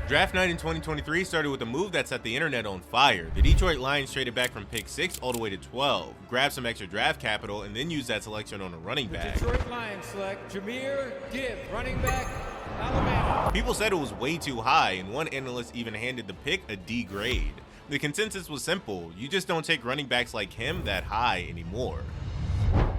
Draft night in 2023 started with a move that set the internet on fire. The Detroit Lions traded back from pick 6 all the way to 12, grabbed some extra draft capital, and then used that selection on a running back. The Detroit Lions select Jahmyr Gibbs, running back, Alabama. People said it was way too high, and one analyst even handed the pick a D grade. The consensus was simple: you just don't take running backs like him that high anymore.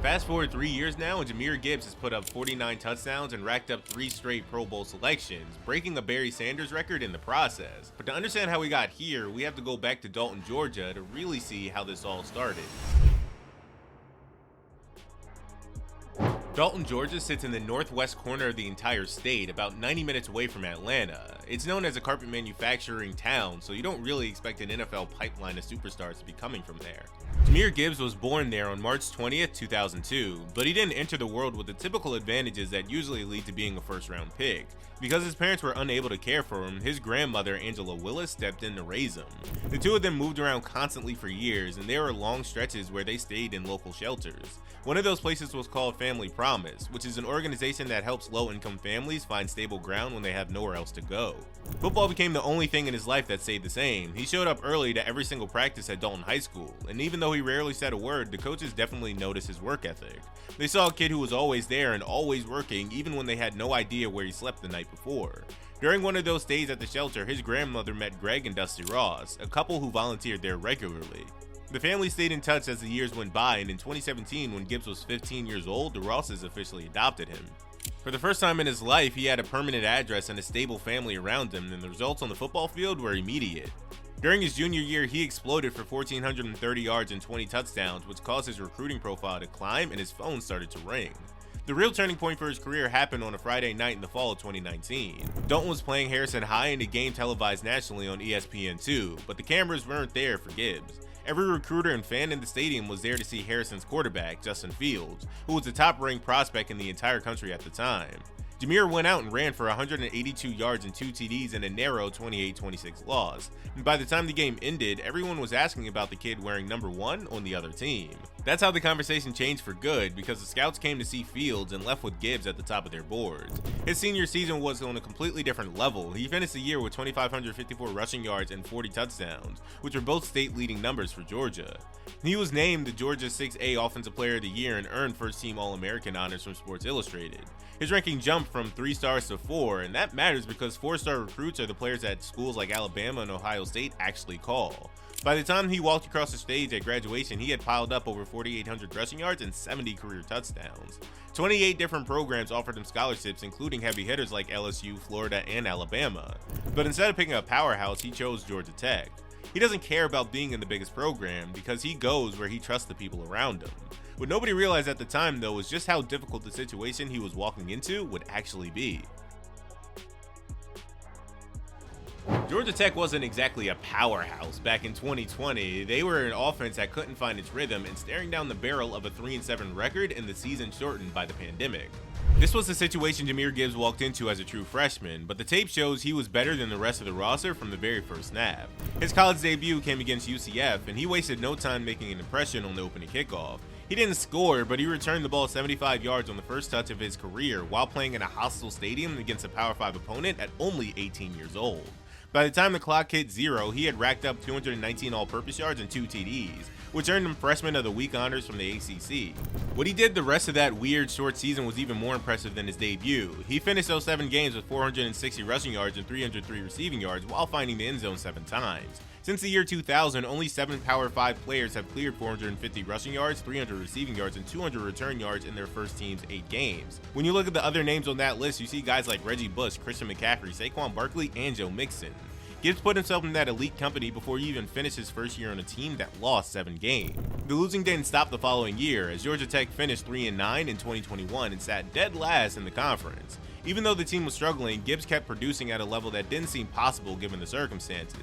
Fast forward 3 years now, and Jahmyr Gibbs has put up 49 touchdowns and racked up 3 straight Pro Bowl selections, breaking a Barry Sanders record in the process. But to understand how we got here, we have to go back to Dalton, Georgia to really see how this all started. Dalton, Georgia sits in the northwest corner of the entire state, about 90 minutes away from Atlanta. It's known as a carpet manufacturing town, so you don't really expect an NFL pipeline of superstars to be coming from there. Jahmyr Gibbs was born there on March 20th, 2002, but he didn't enter the world with the typical advantages that usually lead to being a first-round pick. Because his parents were unable to care for him, his grandmother, Angela Willis, stepped in to raise him. The two of them moved around constantly for years, and there were long stretches where they stayed in local shelters. One of those places was called Family Promise, which is an organization that helps low-income families find stable ground when they have nowhere else to go. Football became the only thing in his life that stayed the same. He showed up early to every single practice at Dalton High School, and even though he rarely said a word, the coaches definitely noticed his work ethic. They saw a kid who was always there and always working, even when they had no idea where he slept the night before. During one of those stays at the shelter, his grandmother met Greg and Dusty Ross, a couple who volunteered there regularly. The family stayed in touch as the years went by, and in 2017, when Gibbs was 15 years old, the Rosses officially adopted him. For the first time in his life, he had a permanent address and a stable family around him, and the results on the football field were immediate. During his junior year, he exploded for 1,430 yards and 20 touchdowns, which caused his recruiting profile to climb and his phone started to ring. The real turning point for his career happened on a Friday night in the fall of 2019. Dalton was playing Harrison High in a game televised nationally on ESPN2, but the cameras weren't there for Gibbs. Every recruiter and fan in the stadium was there to see Harrison's quarterback, Justin Fields, who was the top-ranked prospect in the entire country at the time. Jahmyr went out and ran for 182 yards and 2 TDs in a narrow 28-26 loss, and by the time the game ended, everyone was asking about the kid wearing number 1 on the other team. That's how the conversation changed for good, because the scouts came to see Fields and left with Gibbs at the top of their boards. His senior season was on a completely different level. He finished the year with 2,554 rushing yards and 40 touchdowns, which were both state-leading numbers for Georgia. He was named the Georgia 6A Offensive Player of the Year and earned first-team All-American honors from Sports Illustrated. His ranking jumped from 3 stars to 4, and that matters because 4-star recruits are the players that schools like Alabama and Ohio State actually call. By the time he walked across the stage at graduation, he had piled up over 4,800 rushing yards and 70 career touchdowns. 28 different programs offered him scholarships, including heavy hitters like LSU, Florida, and Alabama. But instead of picking a powerhouse, he chose Georgia Tech. He doesn't care about being in the biggest program because he goes where he trusts the people around him. What nobody realized at the time, though, was just how difficult the situation he was walking into would actually be. Georgia Tech wasn't exactly a powerhouse back in 2020. They were an offense that couldn't find its rhythm and staring down the barrel of a 3-7 record in the season shortened by the pandemic. This was the situation Jahmyr Gibbs walked into as a true freshman, but the tape shows he was better than the rest of the roster from the very first snap. His college debut came against UCF, and he wasted no time making an impression on the opening kickoff. He didn't score, but he returned the ball 75 yards on the first touch of his career while playing in a hostile stadium against a Power 5 opponent at only 18 years old. By the time the clock hit 0, he had racked up 219 all-purpose yards and 2 TDs, which earned him Freshman of the Week honors from the ACC. What he did the rest of that weird short season was even more impressive than his debut. He finished those 7 games with 460 rushing yards and 303 receiving yards while finding the end zone 7 times. Since the year 2000, only 7 Power 5 players have cleared 450 rushing yards, 300 receiving yards, and 200 return yards in their first team's 8 games. When you look at the other names on that list, you see guys like Reggie Bush, Christian McCaffrey, Saquon Barkley, and Joe Mixon. Gibbs put himself in that elite company before he even finished his first year on a team that lost 7 games. The losing didn't stop the following year, as Georgia Tech finished 3-9 in 2021 and sat dead last in the conference. Even though the team was struggling, Gibbs kept producing at a level that didn't seem possible given the circumstances.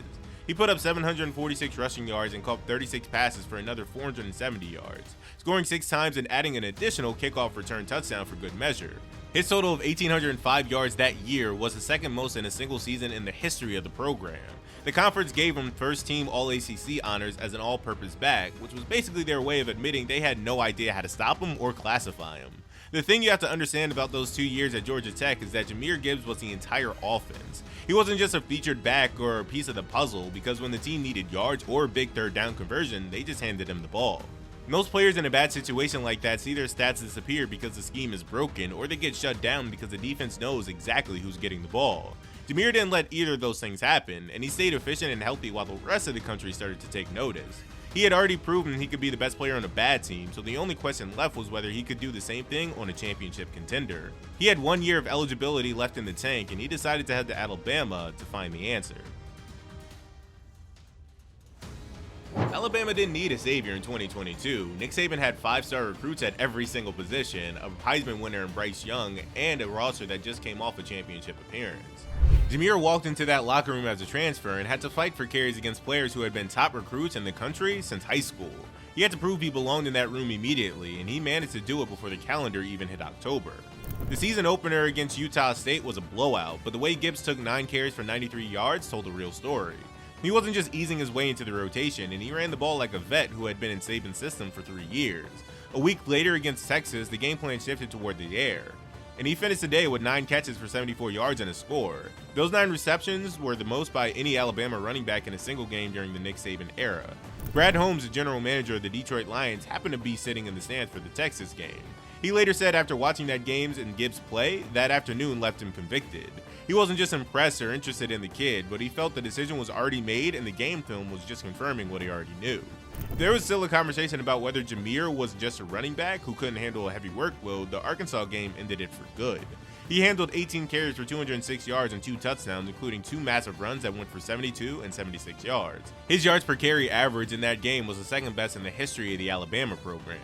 He put up 746 rushing yards and caught 36 passes for another 470 yards, scoring 6 times and adding an additional kickoff return touchdown for good measure. His total of 1,805 yards that year was the second most in a single season in the history of the program. The conference gave him first-team All-ACC honors as an all-purpose back, which was basically their way of admitting they had no idea how to stop him or classify him. The thing you have to understand about those 2 years at Georgia Tech is that Jahmyr Gibbs was the entire offense. He wasn't just a featured back or a piece of the puzzle, because when the team needed yards or a big third down conversion, they just handed him the ball. Most players in a bad situation like that see their stats disappear because the scheme is broken, or they get shut down because the defense knows exactly who's getting the ball. Jahmyr didn't let either of those things happen, and he stayed efficient and healthy while the rest of the country started to take notice. He had already proven he could be the best player on a bad team, so the only question left was whether he could do the same thing on a championship contender. He had 1 year of eligibility left in the tank, and he decided to head to Alabama to find the answer. Alabama didn't need a savior in 2022. Nick Saban had 5-star recruits at every single position, a Heisman winner in Bryce Young, and a roster that just came off a championship appearance. Jahmyr walked into that locker room as a transfer and had to fight for carries against players who had been top recruits in the country since high school. He had to prove he belonged in that room immediately, and he managed to do it before the calendar even hit October. The season opener against Utah State was a blowout, but the way Gibbs took 9 carries for 93 yards told a real story. He wasn't just easing his way into the rotation, and he ran the ball like a vet who had been in Saban's system for 3 years. A week later against Texas, the game plan shifted toward the air, and he finished the day with 9 catches for 74 yards and a score. Those 9 receptions were the most by any Alabama running back in a single game during the Nick Saban era. Brad Holmes, the general manager of the Detroit Lions, happened to be sitting in the stands for the Texas game. He later said after watching that game and Gibbs play, that afternoon left him convicted. He wasn't just impressed or interested in the kid, but he felt the decision was already made and the game film was just confirming what he already knew. There was still a conversation about whether Jahmyr was just a running back who couldn't handle a heavy workload. The Arkansas game ended it for good. He handled 18 carries for 206 yards and 2 touchdowns, including 2 massive runs that went for 72 and 76 yards. His yards per carry average in that game was the second best in the history of the Alabama program.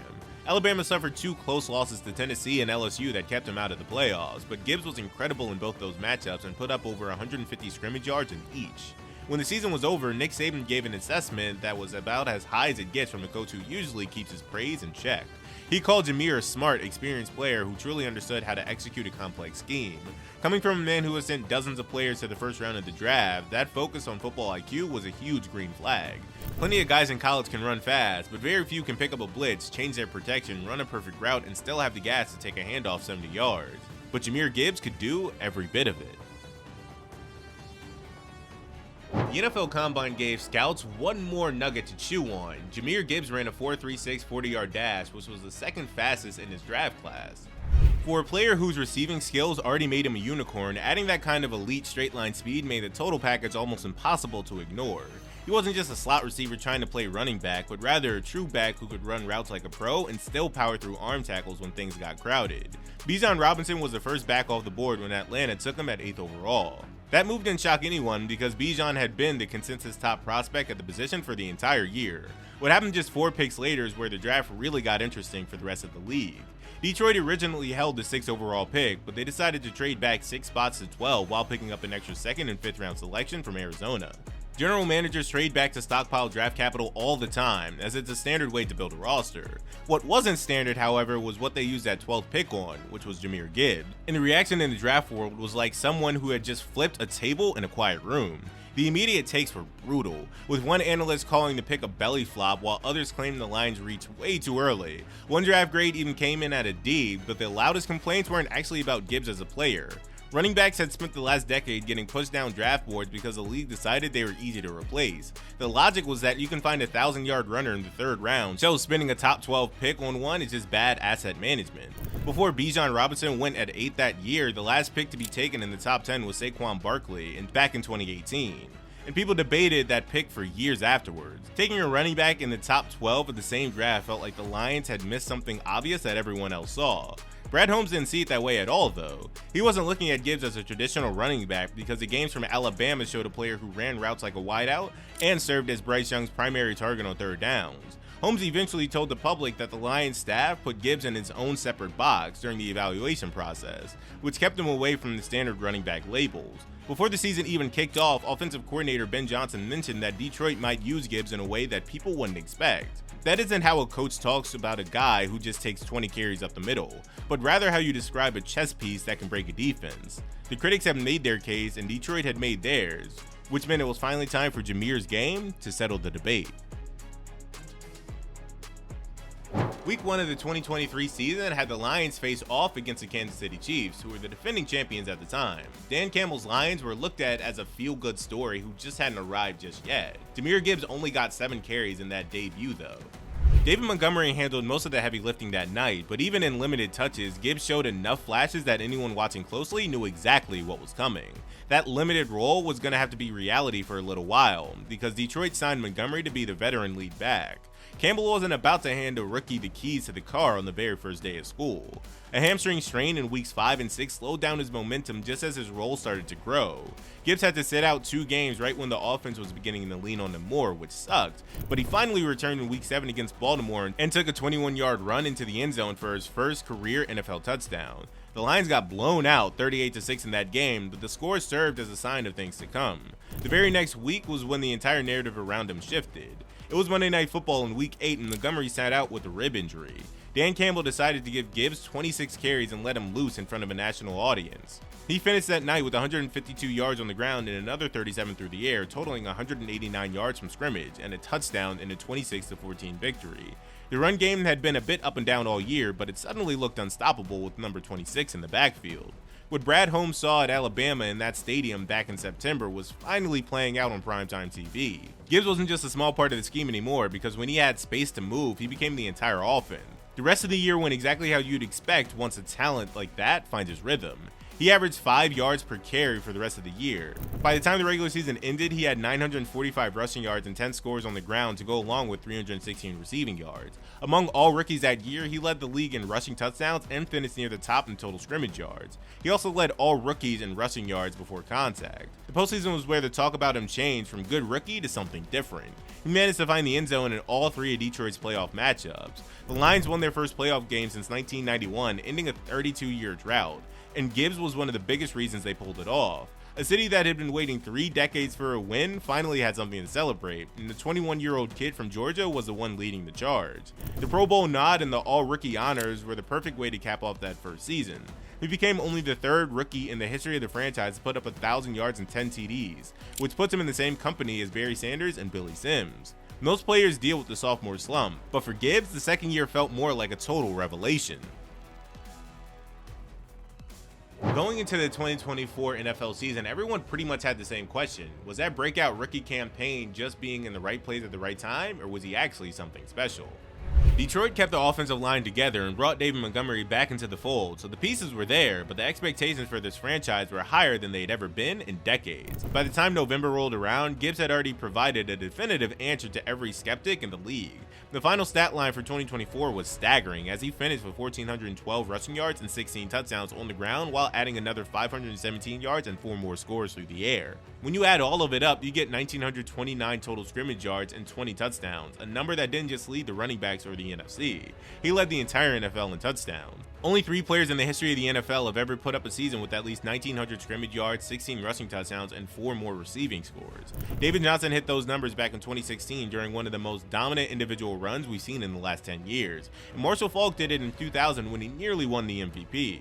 Alabama suffered 2 close losses to Tennessee and LSU that kept him out of the playoffs, but Gibbs was incredible in both those matchups and put up over 150 scrimmage yards in each. When the season was over, Nick Saban gave an assessment that was about as high as it gets from a coach who usually keeps his praise in check. He called Jahmyr a smart, experienced player who truly understood how to execute a complex scheme. Coming from a man who has sent dozens of players to the first round of the draft, that focus on football IQ was a huge green flag. Plenty of guys in college can run fast, but very few can pick up a blitz, change their protection, run a perfect route, and still have the gas to take a handoff 70 yards. But Jahmyr Gibbs could do every bit of it. The NFL Combine gave scouts one more nugget to chew on. Jahmyr Gibbs ran a 4.36 40-yard dash, which was the second fastest in his draft class. For a player whose receiving skills already made him a unicorn, adding that kind of elite straight-line speed made the total package almost impossible to ignore. He wasn't just a slot receiver trying to play running back, but rather a true back who could run routes like a pro and still power through arm tackles when things got crowded. Bijan Robinson was the first back off the board when Atlanta took him at 8th overall. That move didn't shock anyone because Bijan had been the consensus top prospect at the position for the entire year. What happened just 4 picks later is where the draft really got interesting for the rest of the league. Detroit originally held the 6th overall pick, but they decided to trade back 6 spots to 12 while picking up an extra 2nd and 5th round selection from Arizona. General managers trade back to stockpile draft capital all the time, as it's a standard way to build a roster. What wasn't standard, however, was what they used that 12th pick on, which was Jahmyr Gibbs. And the reaction in the draft world was like someone who had just flipped a table in a quiet room. The immediate takes were brutal, with one analyst calling the pick a belly flop while others claimed the lines reached way too early. One draft grade even came in at a D, but the loudest complaints weren't actually about Gibbs as a player. Running backs had spent the last decade getting pushed down draft boards because the league decided they were easy to replace. The logic was that you can find a 1,000-yard runner in the 3rd round, so spending a top 12 pick on one is just bad asset management. Before Bijan Robinson went at 8 that year, the last pick to be taken in the top 10 was Saquon Barkley back in 2018. And people debated that pick for years afterwards. Taking a running back in the top 12 of the same draft felt like the Lions had missed something obvious that everyone else saw. Brad Holmes didn't see it that way at all, though. He wasn't looking at Gibbs as a traditional running back because the games from Alabama showed a player who ran routes like a wideout and served as Bryce Young's primary target on 3rd downs. Holmes eventually told the public that the Lions staff put Gibbs in his own separate box during the evaluation process, which kept him away from the standard running back labels. Before the season even kicked off, offensive coordinator Ben Johnson mentioned that Detroit might use Gibbs in a way that people wouldn't expect. That isn't how a coach talks about a guy who just takes 20 carries up the middle, but rather how you describe a chess piece that can break a defense. The critics have made their case and Detroit had made theirs, which meant it was finally time for Jahmyr's game to settle the debate. Week 1 of the 2023 season had the Lions face off against the Kansas City Chiefs, who were the defending champions at the time. Dan Campbell's Lions were looked at as a feel-good story who just hadn't arrived just yet. Jahmyr Gibbs only got 7 carries in that debut though. David Montgomery handled most of the heavy lifting that night, but even in limited touches, Gibbs showed enough flashes that anyone watching closely knew exactly what was coming. That limited role was going to have to be reality for a little while, because Detroit signed Montgomery to be the veteran lead back. Campbell wasn't about to hand a rookie the keys to the car on the very first day of school. A hamstring strain in weeks 5 and 6 slowed down his momentum just as his role started to grow. Gibbs had to sit out 2 games right when the offense was beginning to lean on him more, which sucked, but he finally returned in week 7 against Baltimore and took a 21-yard run into the end zone for his first career NFL touchdown. The Lions got blown out 38-6 in that game, but the score served as a sign of things to come. The very next week was when the entire narrative around him shifted. It was Monday Night Football in week 8 and Montgomery sat out with a rib injury. Dan Campbell decided to give Gibbs 26 carries and let him loose in front of a national audience. He finished that night with 152 yards on the ground and another 37 through the air, totaling 189 yards from scrimmage and a touchdown in a 26-14 victory. The run game had been a bit up and down all year, but it suddenly looked unstoppable with number 26 in the backfield. What Brad Holmes saw at Alabama in that stadium back in September was finally playing out on primetime TV. Gibbs wasn't just a small part of the scheme anymore, because when he had space to move, he became the entire offense. The rest of the year went exactly how you'd expect once a talent like that finds his rhythm. He averaged 5 yards per carry for the rest of the year. By the time the regular season ended, he had 945 rushing yards and 10 scores on the ground to go along with 316 receiving yards. Among all rookies that year, he led the league in rushing touchdowns and finished near the top in total scrimmage yards. He also led all rookies in rushing yards before contact. The postseason was where the talk about him changed from good rookie to something different. He managed to find the end zone in all 3 of Detroit's playoff matchups. The Lions won their first playoff game since 1991, ending a 32-year drought, and Gibbs was one of the biggest reasons they pulled it off. A city that had been waiting 3 decades for a win finally had something to celebrate, and the 21-year-old kid from Georgia was the one leading the charge. The Pro Bowl nod and the All-Rookie honors were the perfect way to cap off that first season. He became only the 3rd rookie in the history of the franchise to put up 1,000 yards and 10 TDs, which puts him in the same company as Barry Sanders and Billy Sims. Most players deal with the sophomore slump, but for Gibbs, the second year felt more like a total revelation. Going into the 2024 NFL season, everyone pretty much had the same question. Was that breakout rookie campaign just being in the right place at the right time, or was he actually something special? Detroit kept the offensive line together and brought David Montgomery back into the fold, so the pieces were there, but the expectations for this franchise were higher than they'd ever been in decades. By the time November rolled around, Gibbs had already provided a definitive answer to every skeptic in the league. The final stat line for 2024 was staggering, as he finished with 1,412 rushing yards and 16 touchdowns on the ground, while adding another 517 yards and 4 more scores through the air. When you add all of it up, you get 1,929 total scrimmage yards and 20 touchdowns, a number that didn't just lead the running backs or the NFC. He led the entire NFL in touchdowns. Only 3 players in the history of the NFL have ever put up a season with at least 1,900 scrimmage yards, 16 rushing touchdowns, and 4 more receiving scores. David Johnson hit those numbers back in 2016 during one of the most dominant individual runs we've seen in the last 10 years. And Marshall Faulk did it in 2000 when he nearly won the MVP.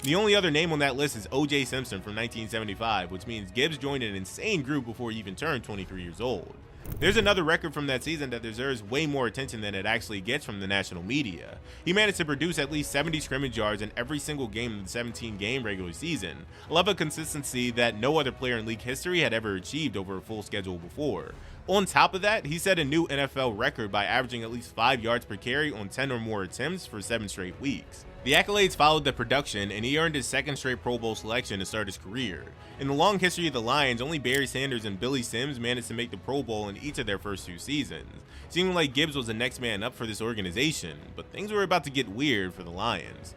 The only other name on that list is O.J. Simpson from 1975, which means Gibbs joined an insane group before he even turned 23 years old. There's another record from that season that deserves way more attention than it actually gets from the national media. He managed to produce at least 70 scrimmage yards in every single game of the 17-game regular season, a level of consistency that no other player in league history had ever achieved over a full schedule before. On top of that, he set a new NFL record by averaging at least 5 yards per carry on 10 or more attempts for 7 straight weeks. The accolades followed the production, and he earned his 2nd straight Pro Bowl selection to start his career. In the long history of the Lions, only Barry Sanders and Billy Sims managed to make the Pro Bowl in each of their first 2 seasons, seeming like Gibbs was the next man up for this organization, but things were about to get weird for the Lions.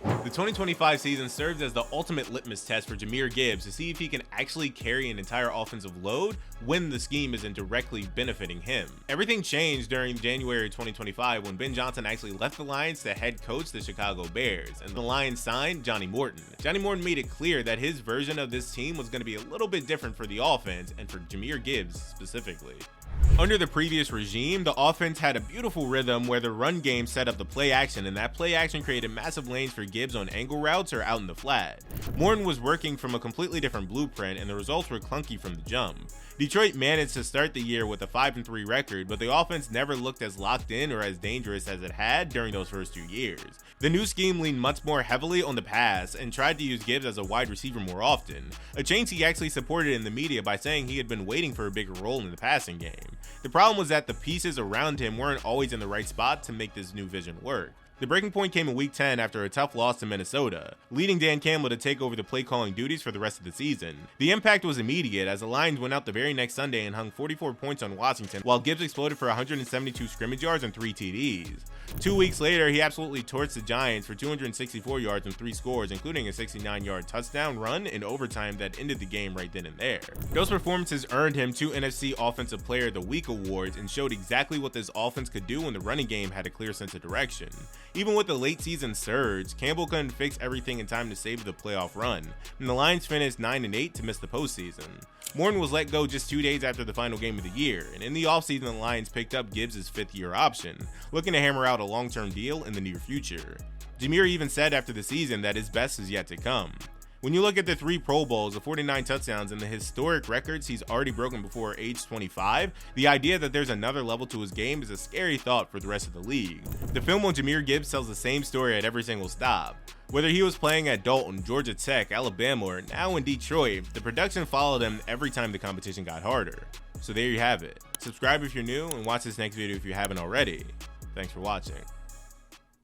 The 2025 season serves as the ultimate litmus test for Jahmyr Gibbs to see if he can actually carry an entire offensive load when the scheme isn't directly benefiting him. Everything changed during January 2025 when Ben Johnson actually left the Lions to head coach the Chicago Bears, and the Lions signed Johnny Morton. Johnny Morton made it clear that his version of this team was going to be a little bit different for the offense and for Jahmyr Gibbs specifically. Under the previous regime, the offense had a beautiful rhythm where the run game set up the play action, and that play action created massive lanes for Gibbs on angle routes or out in the flat. Morton was working from a completely different blueprint, and the results were clunky from the jump. Detroit managed to start the year with a 5-3 record, but the offense never looked as locked in or as dangerous as it had during those first 2 years. The new scheme leaned much more heavily on the pass and tried to use Gibbs as a wide receiver more often, a change he actually supported in the media by saying he had been waiting for a bigger role in the passing game. The problem was that the pieces around him weren't always in the right spot to make this new vision work. The breaking point came in week 10 after a tough loss to Minnesota, leading Dan Campbell to take over the play calling duties for the rest of the season. The impact was immediate as the Lions went out the very next Sunday and hung 44 points on Washington, while Gibbs exploded for 172 scrimmage yards and 3 TDs. 2 weeks later, he absolutely torched the Giants for 264 yards and 3 scores, including a 69-yard touchdown run in overtime that ended the game right then and there. Those performances earned him 2 NFC Offensive Player of the Week awards and showed exactly what this offense could do when the running game had a clear sense of direction. Even with the late season surge, Campbell couldn't fix everything in time to save the playoff run, and the Lions finished 9-8 to miss the postseason. Morton was let go just 2 days after the final game of the year, and in the offseason the Lions picked up Gibbs' 5th-year option, looking to hammer out a long-term deal in the near future. Jahmyr even said after the season that his best is yet to come. When you look at the 3 Pro Bowls, the 49 touchdowns, and the historic records he's already broken before age 25, the idea that there's another level to his game is a scary thought for the rest of the league. The film on Jahmyr Gibbs tells the same story at every single stop. Whether he was playing at Dalton, Georgia Tech, Alabama, or now in Detroit, the production followed him every time the competition got harder. So there you have it. Subscribe if you're new, and watch this next video if you haven't already. Thanks for watching.